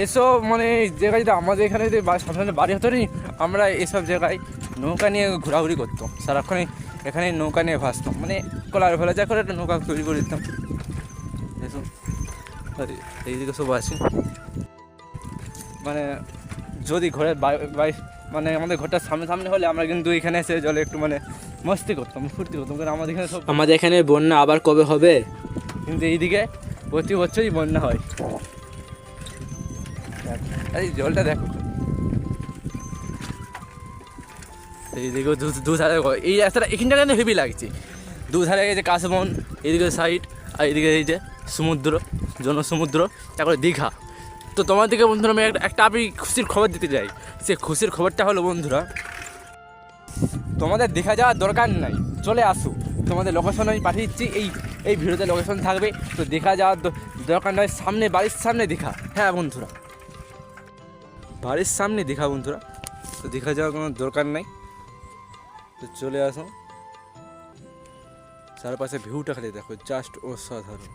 এসব মানে জায়গায় যদি আমাদের এখানে যদি সাধারণত বাড়ি হতো নি, আমরা এসব জায়গায় নৌকা নিয়ে ঘোরাঘুরি করতাম সারাক্ষণই, এখানে নৌকা নিয়ে ভাসতাম, মানে কলার ফেলা যা করে একটা নৌকা তৈরি করে দিতাম। এসব এইদিকে সব আছে, মানে যদি ঘরের মানে আমাদের ঘরটার সামনে সামনে হলে আমরা কিন্তু এখানে এসে জলে একটু মানে মস্তি করতাম, ফুর্তি করতাম, কারণ আমাদের এখানে সব আমাদের এখানে বন্যা আবার কবে হবে? কিন্তু এইদিকে প্রতি বছরই বন্যা হয়। এই জলটা দেখো, এইদিকেও দুধারে এই রাস্তাটা এখানটা কিন্তু হেভি লাগছে, দুধারে এই যে কাশবন, এইদিকে সাইড, আর এইদিকে এই যে সমুদ্র, জনসমুদ্র, তারপরে দীঘা। তো তোমাদেরকে বন্ধুরা আমি একটা আমি খুশির খবর দিতে চাই। সে খুশির খবরটা হলো বন্ধুরা, তোমাদের দীঘা যাওয়ার দরকার নাই, চলে আসো, তোমাদের লোকেশন আমি পাঠিয়ে দিচ্ছি, এই ভিডিওতে লোকেশন থাকবে। তো দীঘা যাওয়ার দরকার নয়, সামনে বাড়ির সামনে দীঘা। হ্যাঁ বন্ধুরা, বাড়ির সামনে দীঘা বন্ধুরা, তো দীঘা যাওয়ার কোনো দরকার নাই, তো চলে আসো। চারপাশে ভিউটা খালি দেখো, জাস্ট অসাধারণ।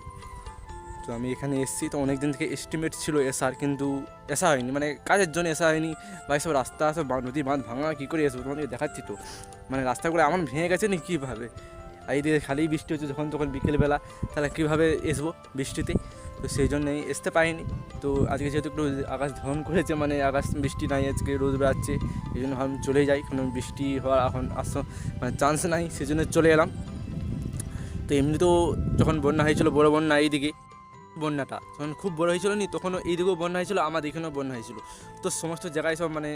তো আমি এখানে এসেছি, তো অনেক দিন থেকে এস্টিমেট ছিল এসার, কিন্তু এসা হয়নি, মানে কাজের জন্য এসা হয়নি। বা সব রাস্তা সব নদী বাঁধ ভাঙা, কী করে এসবো তোমাদেরকে দেখাচ্ছি। তো মানে রাস্তাগুলো এমন ভেঙে গেছে না কীভাবে, আর এইদিকে খালি বৃষ্টি হচ্ছে যখন তখন বিকেলবেলা, তাহলে কীভাবে আসবো বৃষ্টিতে, তো সেই জন্যই আসতে পারিনি। তো আজকে যেহেতু একটু আকাশ ধন করেছে, মানে আকাশ বৃষ্টি নাই, আজকে রোদ বেড়াচ্ছে, এই জন্য আমি চলে যাই, কোনো বৃষ্টি হওয়ার এখন মানে চান্স নাই, সেই জন্য চলে এলাম। তো এমনিতেও যখন বন্যা হয়েছিল, বড় বন্যা এইদিকে, বন্যাটা যখন খুব বড় হয়েছিল নি, তখনও এইদিকেও বন্যা হয়েছিল, আমাদের এখানেও বন্যা হয়েছিল। তো সমস্ত জায়গায় সব মানে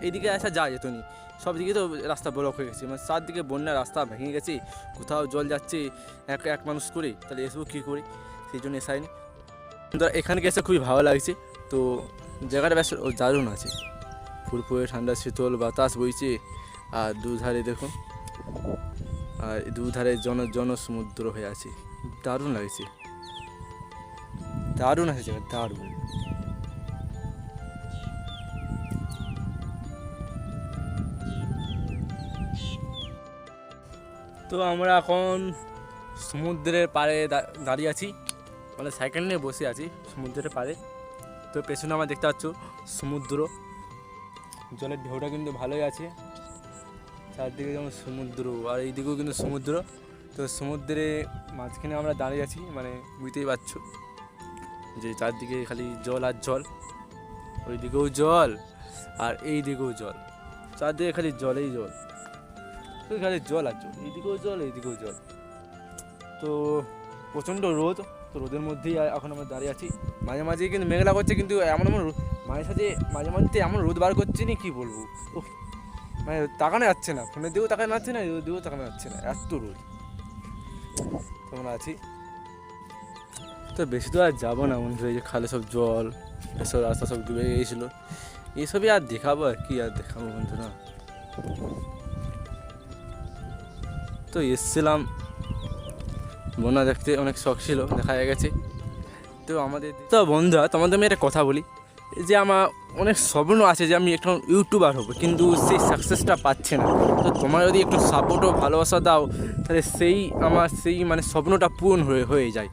এইদিকে আসা যায় যেত নি, সব দিকে তো রাস্তা ব্লক হয়ে গেছে, মানে চারদিকে বন্যা, রাস্তা ভেঙে গেছে, কোথাও জল যাচ্ছে এক মানুষ করে, তাহলে এসবও কী করি, সেই জন্য এসাইনি। কিন্তু এখানে এসে খুবই ভালো লাগছে। তো জায়গাটা বেশ দারুণ আছে, ফুরফুরে ঠান্ডা শীতল বাতাস বইছে, আর দুধারে দেখুন, আর দুধারে সমুদ্র হয়ে আছে, দারুণ লাগছে, দারুণ আছে জায়গা, দারুণ। তো আমরা এখন সমুদ্রের পাড়ে দাঁড়িয়ে আছি, মানে সাইকেল নিয়ে বসে আছি সমুদ্রের পাড়ে। তো পেছনে আমরা দেখতে পাচ্ছ সমুদ্র, জলের ঢেউটা কিন্তু ভালোই আছে, চারদিকে যেমন সমুদ্র, আর এইদিকেও কিন্তু সমুদ্র। তো সমুদ্রে মাঝখানে আমরা দাঁড়িয়ে আছি, মানে বুঝতেই পারছো যে চারদিকে খালি জল আর জল, ওই দিকেও জল আর এই দিকেও জল, চারদিকে খালি জলেই জল, খালি জল আর জল, এইদিকেও জল এইদিকেও জল। তো প্রচণ্ড রোদ, তো রোদের মধ্যেই এখন আমরা দাঁড়িয়ে আছি। মাঝে মাঝে কিন্তু মেঘলা করছে, কিন্তু এমন মাঝে মাঝে এমন রোদ বার করছে না, কী বলবো, মানে তাকানো যাচ্ছে না, ফোনের দিকেও তাকানো যাচ্ছে না, রোদের দিকেও তাকানো যাচ্ছে না, এত রোদ। তোমরা আছি, তো বেশি তো আর যাবো না বন্ধু, এই যে খালে সব জল, এসব রাস্তা সব ডুবে গিয়েছিলো, এইসবই আর দেখাবো, আর কি আর দেখাবো বন্ধুরা। তো এসছিলাম বন্যা দেখতে, অনেক শখ ছিল, দেখা গেছে। তো তো বন্ধুরা তোমাদের আমি একটা কথা বলি, যে আমার অনেক স্বপ্ন আছে যে আমি একটা ইউটিউবার হবো, কিন্তু সেই সাকসেসটা পাচ্ছে না। তো তোমরা যদি একটু সাপোর্ট ও ভালোবাসা দাও, তাহলে আমার মানে স্বপ্নটা পূরণ হয়ে যায়,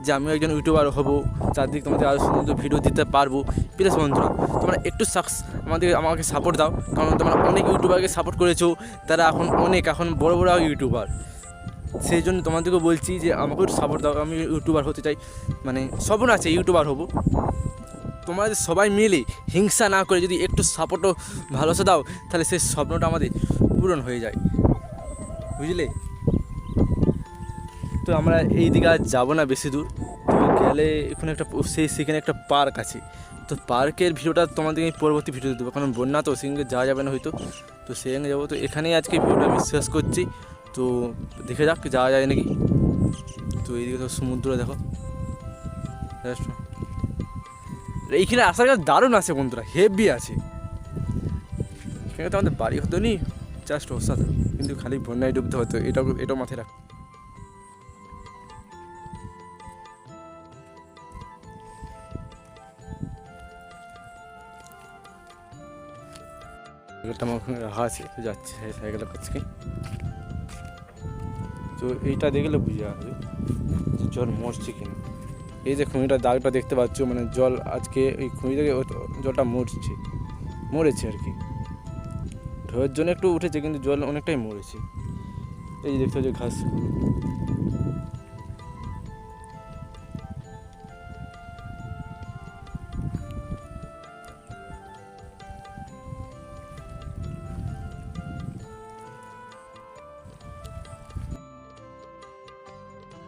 যে আমি একজন ইউটিউবার হবো, চারদিকে তোমাদের আরও সুন্দর ভিডিও দিতে পারবো। প্লিজ বন্ধুরা তোমরা একটু আমাকে সাপোর্ট দাও, কারণ তোমরা অনেক ইউটিউবারকে সাপোর্ট করেছো, তারা এখন বড় বড় ইউটিউবার, সেই জন্য তোমাদেরকে বলছি যে আমাকেও একটু সাপোর্ট দাও, আমি ইউটিউবার হতে চাই, মানে স্বপ্ন আছে ইউটিউবার হবো। তোমরা যদি সবাই মিলে হিংসা না করে যদি একটু সাপোর্ট ও ভালোবাসা দাও, তাহলে সেই স্বপ্নটা আমাদের পূরণ হয়ে যায়, বুঝলে। তো আমরা এই দিকে আর যাবো না বেশি দূর, তো গেলে এখানে সেখানে একটা পার্ক আছে, তো পার্কের ভিডিওটা তোমাদেরকে আমি পরবর্তী ভিডিও দেবো, কারণ বন্যা তো সেখানে যাওয়া যাবে না হয়তো, তো সেখানে যাবো। তো এখানেই আজকে ভিডিওটা আমি শেষ করছি, তো দেখে যাক যাওয়া যায় নাকি। তো এইদিকে তো সমুদ্র দেখো, এইখানে আসার কাছে দারুণ আছে বন্ধুরা, হেভি আছে, এখানে তো আমাদের বাড়ি হতো নি, জাস্ট অসাধারণ, কিন্তু খালি বন্যায় ডুবতে হতো, এটাও মাথায় রাখ। সাইকেলটা আমার ওখানে রাখা আছে, তো যাচ্ছে সাইকেলের কাছকে। তো এইটা দেখলে বুঝে যাবে যে জল মরছে কিনা। এই যে খুঁড়িটার দাগটা দেখতে পাচ্ছ, মানে জল আজকে এই খুঁড়ি থেকে জলটা মরেছে আর কি। ঢেউয়ের জন্য একটু উঠেছে কিন্তু জল অনেকটাই মরেছে। এই যে দেখতে পাচ্ছ ঘাসগুলো।